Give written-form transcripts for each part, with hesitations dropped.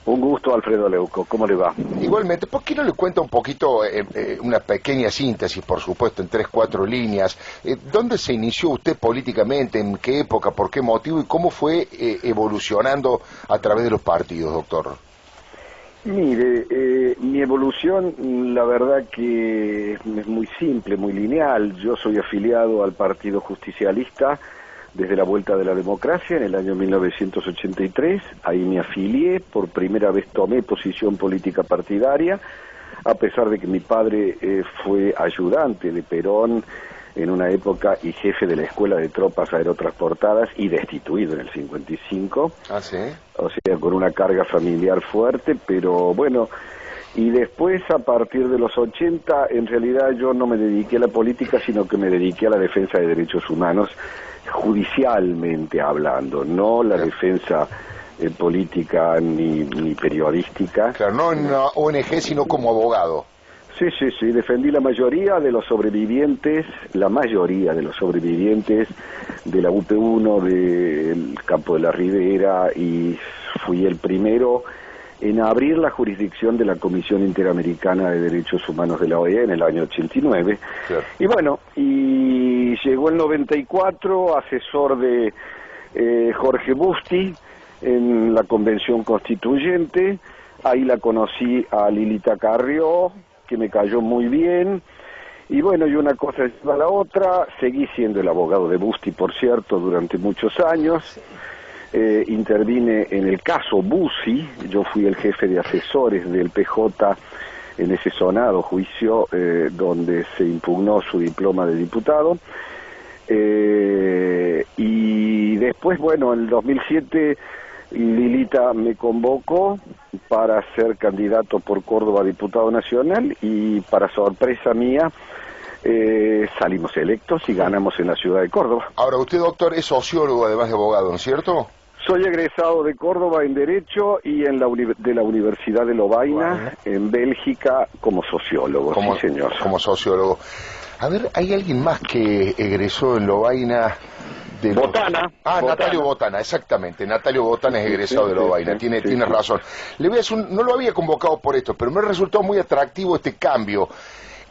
Un gusto, Alfredo Leuco. ¿Cómo le va? Igualmente, ¿por qué no le cuenta un poquito, una pequeña síntesis, por supuesto, en 3, 4 líneas? ¿Dónde se inició usted políticamente? ¿En qué época? ¿Por qué motivo? ¿Y cómo fue evolucionando a través de los partidos, doctor? Mire, mi evolución, la verdad que es muy simple, muy lineal. Yo soy afiliado al Partido Justicialista desde la vuelta de la democracia en el año 1983. Ahí me afilié, por primera vez tomé posición política partidaria, a pesar de que mi padre fue ayudante de Perón en una época y jefe de la Escuela de Tropas Aerotransportadas y destituido en el 55. Ah, sí. O sea, con una carga familiar fuerte, pero bueno, y después a partir de los 80, en realidad yo no me dediqué a la política, sino que me dediqué a la defensa de derechos humanos, judicialmente hablando, no la defensa política ni periodística. Claro, no en una ONG, sino como abogado. Sí, defendí la mayoría de los sobrevivientes de la UP1, del Campo de la Ribera, y fui el primero en abrir la jurisdicción de la Comisión Interamericana de Derechos Humanos de la OEA en el año 89. Claro. Y bueno, y llegó el 94, asesor de Jorge Busti en la Convención Constituyente. Ahí la conocí a Lilita Carrió, que me cayó muy bien, y bueno, y una cosa lleva a la otra. Seguí siendo el abogado de Busti, por cierto, durante muchos años. Intervine en el caso Bussi, yo fui el jefe de asesores del PJ en ese sonado juicio donde se impugnó su diploma de diputado. Y después, bueno, en el 2007 Lilita me convocó para ser candidato por Córdoba a diputado nacional y para sorpresa mía salimos electos y ganamos en la ciudad de Córdoba. Ahora, usted, doctor, es sociólogo además de abogado, ¿no es cierto? Soy egresado de Córdoba en Derecho y de la Universidad de Lovaina, en Bélgica, como sociólogo. Sí, señor. Como sociólogo. A ver, ¿hay alguien más que egresó en Lovaina? Botana. Natalio Botana, exactamente. Natalio Botana es egresado de Lovaina, tiene razón. Le voy a decir, no lo había convocado por esto, pero me resultó muy atractivo este cambio.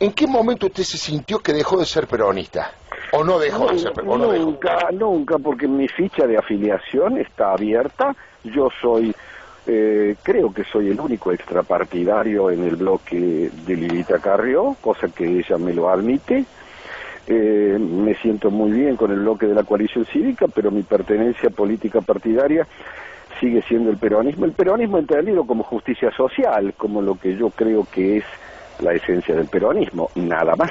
¿En qué momento usted se sintió que dejó de ser peronista? ¿O no dejó de ser peronista? Nunca, porque mi ficha de afiliación está abierta. Yo soy, creo que soy el único extrapartidario en el bloque de Lilita Carrió, cosa que ella me lo admite. Me siento muy bien con el bloque de la coalición cívica, pero mi pertenencia política partidaria sigue siendo el peronismo entendido como justicia social, como lo que yo creo que es la esencia del peronismo, nada más.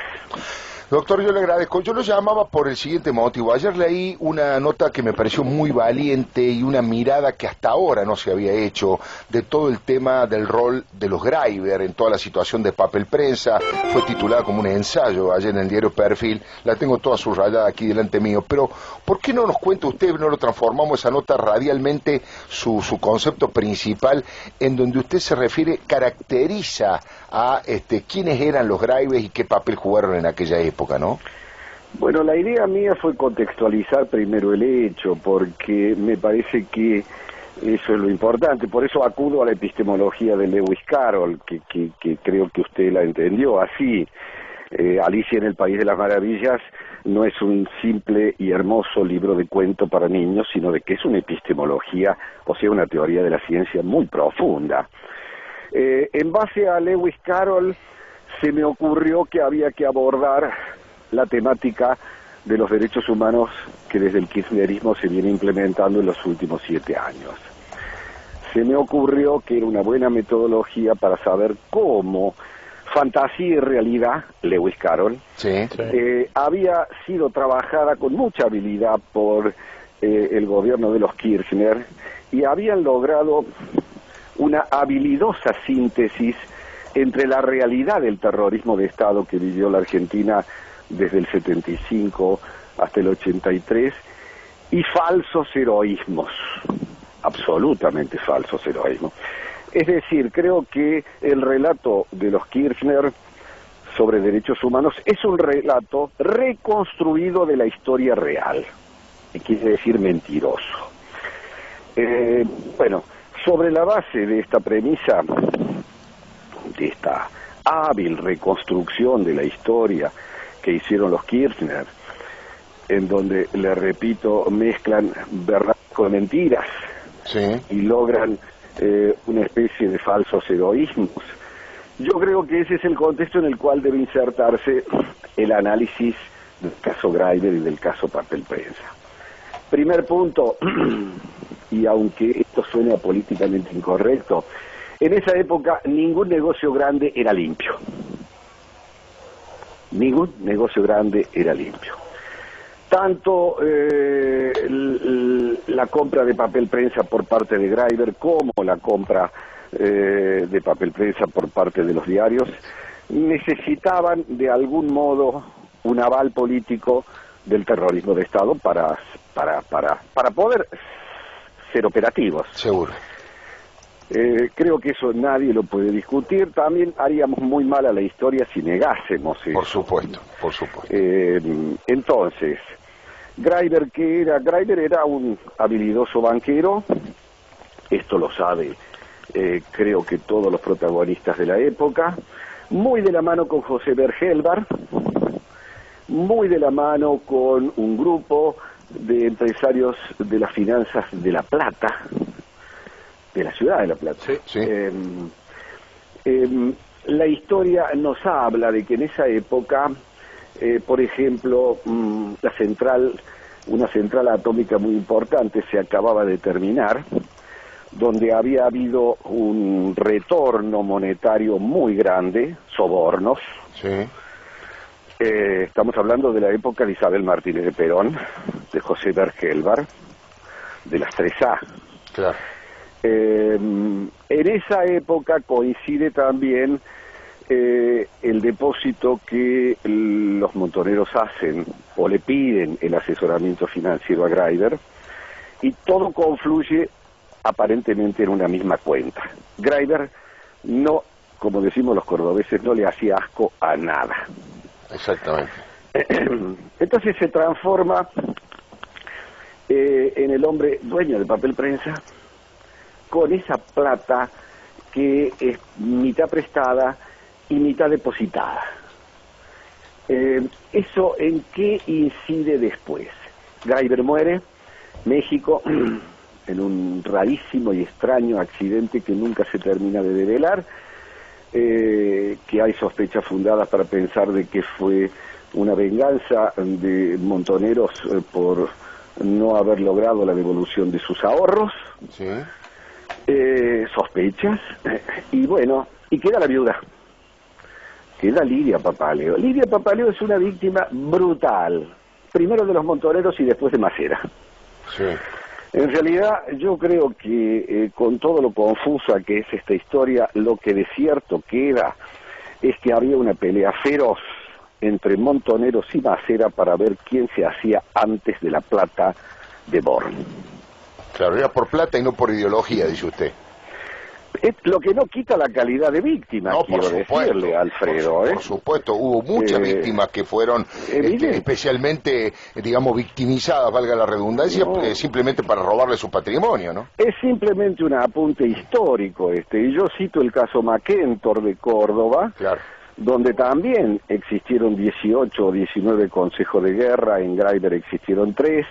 Doctor, yo le agradezco. Yo lo llamaba por el siguiente motivo. Ayer leí una nota que me pareció muy valiente y una mirada que hasta ahora no se había hecho de todo el tema del rol de los Greiber en toda la situación de papel prensa. Fue titulada como un ensayo ayer en el diario Perfil. La tengo toda subrayada aquí delante mío. Pero, ¿por qué no nos cuenta usted, no lo transformamos esa nota radialmente, su concepto principal, en donde usted se refiere, caracteriza a quiénes eran los Greibers y qué papel jugaron en aquella época, ¿no? Bueno, la idea mía fue contextualizar primero el hecho, porque me parece que eso es lo importante. Por eso acudo a la epistemología de Lewis Carroll, que creo que usted la entendió así. Alicia en el País de las Maravillas no es un simple y hermoso libro de cuento para niños, sino de que es una epistemología, o sea, una teoría de la ciencia muy profunda. En base a Lewis Carroll se me ocurrió que había que abordar la temática de los derechos humanos que desde el kirchnerismo se viene implementando en los últimos 7 años. Se me ocurrió que era una buena metodología para saber cómo fantasía y realidad, Lewis Carroll, había sido trabajada con mucha habilidad por el gobierno de los Kirchner y habían logrado una habilidosa síntesis entre la realidad del terrorismo de Estado que vivió la Argentina desde el 75 hasta el 83 y falsos heroísmos, absolutamente falsos heroísmos. Es decir, creo que el relato de los Kirchner sobre derechos humanos es un relato reconstruido de la historia real, quiere decir mentiroso. Bueno, Sobre la base de esta premisa, de esta hábil reconstrucción de la historia que hicieron los Kirchner, en donde, le repito, mezclan verdad con mentiras, Sí. y logran una especie de falsos heroísmos. Yo creo que ese es el contexto en el cual debe insertarse el análisis del caso Greiber y del caso Papel Prensa. Primer punto, y aunque esto suene políticamente incorrecto, en esa época ningún negocio grande era limpio. Ningún negocio grande era limpio. Tanto la compra de Papel Prensa por parte de Greiber como la compra de Papel Prensa por parte de los diarios necesitaban de algún modo un aval político del terrorismo de Estado para poder ser operativos. Seguro. Creo que eso nadie lo puede discutir. También haríamos muy mal a la historia si negásemos eso. Por supuesto, por supuesto. Entonces, Greiber, ¿qué era? Greiber era un habilidoso banquero, esto lo sabe, creo que todos los protagonistas de la época, muy de la mano con José Bergelbar, muy de la mano con un grupo de empresarios de las finanzas de La Plata, de la ciudad de La Plata. Sí, sí. La historia nos habla de que en esa época, por ejemplo, una central atómica muy importante se acababa de terminar, donde había habido un retorno monetario muy grande, sobornos. Sí. Estamos hablando de la época de Isabel Martínez de Perón, de José Bergelbar, de las 3A. Claro. En esa época coincide también el depósito que los montoneros hacen o le piden el asesoramiento financiero a Greiber, y todo confluye aparentemente en una misma cuenta. Greiber no, como decimos los cordobeses, no le hacía asco a nada. Exactamente. Entonces se transforma en el hombre dueño de Papel Prensa, con esa plata que es mitad prestada y mitad depositada. ¿Eso en qué incide después? Greiber muere, México, en un rarísimo y extraño accidente que nunca se termina de develar, que hay sospechas fundadas para pensar de que fue una venganza de Montoneros por no haber logrado la devolución de sus ahorros. Sí. Sospechas, y bueno, y queda la viuda, queda Lidia Papaleo. Lidia Papaleo es una víctima brutal, primero de los montoneros y después de Macera. Sí. En realidad yo creo que con todo lo confusa que es esta historia, lo que de cierto queda es que había una pelea feroz entre montoneros y Macera para ver quién se hacía antes de la plata de Born. Claro, era por plata y no por ideología, dice usted. Es lo que no quita la calidad de víctima, No, quiero decirle, Alfredo. Por supuesto, hubo muchas víctimas que fueron especialmente, digamos, victimizadas, valga la redundancia, simplemente para robarle su patrimonio, ¿no? Es simplemente un apunte histórico y yo cito el caso Mackentor de Córdoba, claro, donde también existieron 18 o 19 consejos de guerra, en Greiber existieron 3.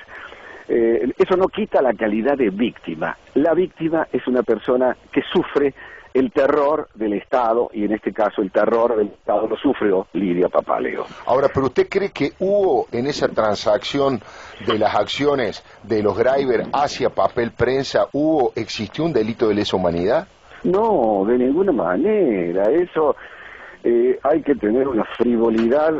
Eso no quita la calidad de víctima. La víctima es una persona que sufre el terror del Estado, y en este caso el terror del Estado lo sufrió Lidia Papaleo. Ahora, ¿pero usted cree que hubo en esa transacción de las acciones de los Greiber hacia Papel Prensa, existió un delito de lesa humanidad? No, de ninguna manera. Eso hay que tener una frivolidad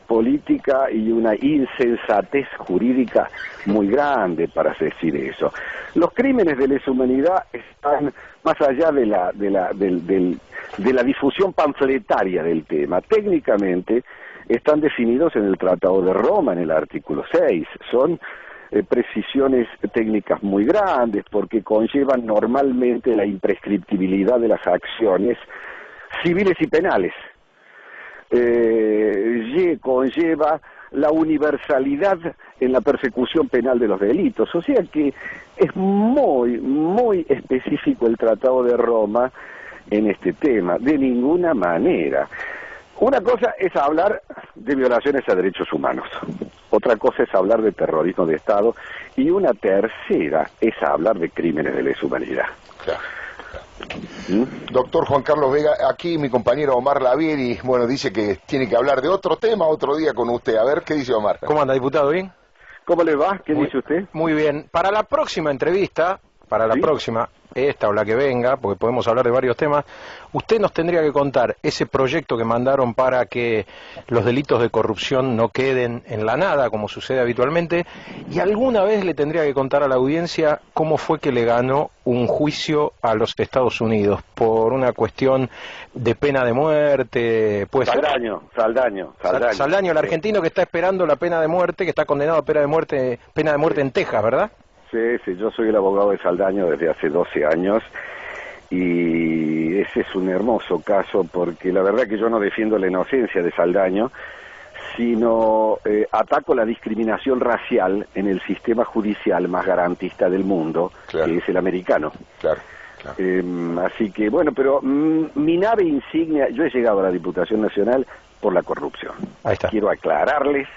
política y una insensatez jurídica muy grande para decir eso. Los crímenes de lesa humanidad están más allá de la difusión panfletaria del tema. Técnicamente están definidos en el Tratado de Roma, en el artículo 6. Son precisiones técnicas muy grandes porque conllevan normalmente la imprescriptibilidad de las acciones civiles y penales. Conlleva la universalidad en la persecución penal de los delitos. O sea que es muy, muy específico el Tratado de Roma en este tema, de ninguna manera. Una cosa es hablar de violaciones a derechos humanos, otra cosa es hablar de terrorismo de Estado, y una tercera es hablar de crímenes de lesa humanidad. Claro. Doctor Juan Carlos Vega, aquí mi compañero Omar Lavieri, bueno, dice que tiene que hablar de otro tema otro día con usted. A ver, ¿qué dice Omar? ¿Cómo anda, diputado? ¿Bien? ¿Cómo le va? ¿Qué dice usted? Muy bien. Para la próxima entrevista, próxima, esta o la que venga, porque podemos hablar de varios temas, usted nos tendría que contar ese proyecto que mandaron para que los delitos de corrupción no queden en la nada, como sucede habitualmente, y alguna vez le tendría que contar a la audiencia cómo fue que le ganó un juicio a los Estados Unidos por una cuestión de pena de muerte, puede ser. Saldaño, el argentino que está esperando la pena de muerte, que está condenado a pena de muerte en Texas, ¿verdad? Sí, yo soy el abogado de Saldaño desde hace 12 años y ese es un hermoso caso porque la verdad que yo no defiendo la inocencia de Saldaño, sino ataco la discriminación racial en el sistema judicial más garantista del mundo, claro, que es el americano. Claro. Así que, bueno, pero mi nave insignia, yo he llegado a la Diputación Nacional por la corrupción. Ahí está. Quiero aclararles.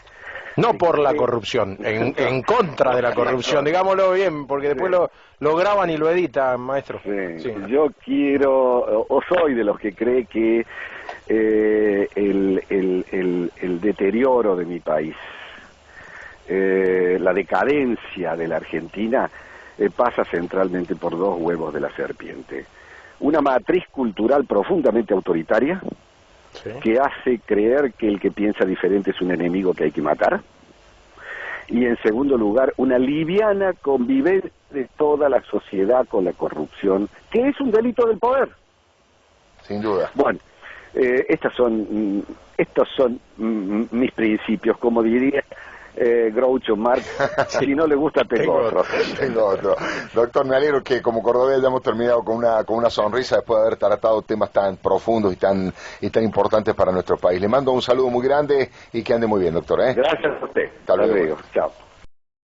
No por la corrupción, en contra de la corrupción, digámoslo bien, porque después lo graban y lo editan, maestro. Sí. Yo quiero, o soy de los que cree que el deterioro de mi país, la decadencia de la Argentina, pasa centralmente por dos huevos de la serpiente. Una matriz cultural profundamente autoritaria, sí, que hace creer que el que piensa diferente es un enemigo que hay que matar, y en segundo lugar una liviana convivencia de toda la sociedad con la corrupción, que es un delito del poder. Sin duda. Bueno, estos son mis principios, como diría Groucho Marx. Si no le gusta, tengo otro. Doctor, me alegro que como cordobés hayamos terminado con una sonrisa después de haber tratado temas tan profundos y tan importantes para nuestro país. Le mando un saludo muy grande y que ande muy bien, doctor. Gracias a usted. Hasta luego. Chao.